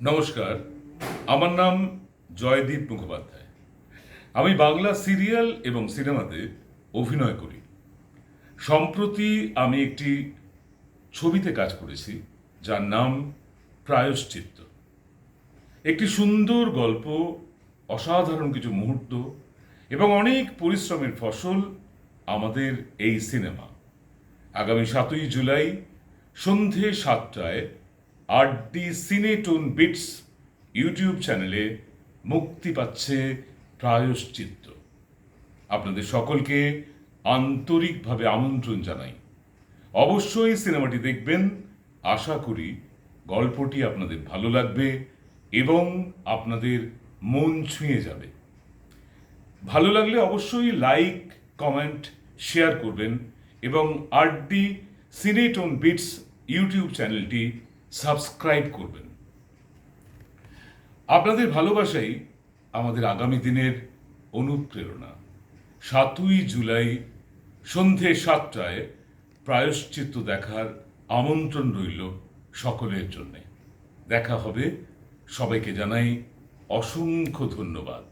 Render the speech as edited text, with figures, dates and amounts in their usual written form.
নমস্কার, আমার নাম জয়দীপ মুখোপাধ্যায়। আমি বাংলা সিরিয়াল এবং সিনেমাতে অভিনয় করি। সম্প্রতি আমি একটি ছবিতে কাজ করেছি যার নাম প্রায়শ্চিত্ত। একটি সুন্দর গল্প, অসাধারণ কিছু মুহূর্ত এবং অনেক পরিশ্রমের ফসল আমাদের এই সিনেমা। আগামী 7ই জুলাই সন্ধে 7টায় আরডি সিনেটোন বিটস ইউটিউব চ্যানেলে মুক্তি পাচ্ছে প্রায়শ্চিত্ত। আপনাদের সকলকে আন্তরিকভাবে আমন্ত্রণ জানাই। অবশ্যই সিনেমাটি দেখবেন। আশা করি গল্পটি আপনাদের ভালো লাগবে এবং আপনাদের মন ছুঁয়ে যাবে। ভালো লাগলে অবশ্যই লাইক, কমেন্ট, শেয়ার করবেন এবং আরডি সিনেটোন বিটস ইউটিউব চ্যানেলটি সাবস্ক্রাইব করবেন। আপনাদের ভালোবাসাই আমাদের আগামী দিনের অনুপ্রেরণা। 7ই জুলাই সন্ধে 7টায় প্রায়শ্চিত্ত দেখার আমন্ত্রণ রইল সকলের জন্যে। দেখা হবে। সবাইকে জানাই অসংখ্য ধন্যবাদ।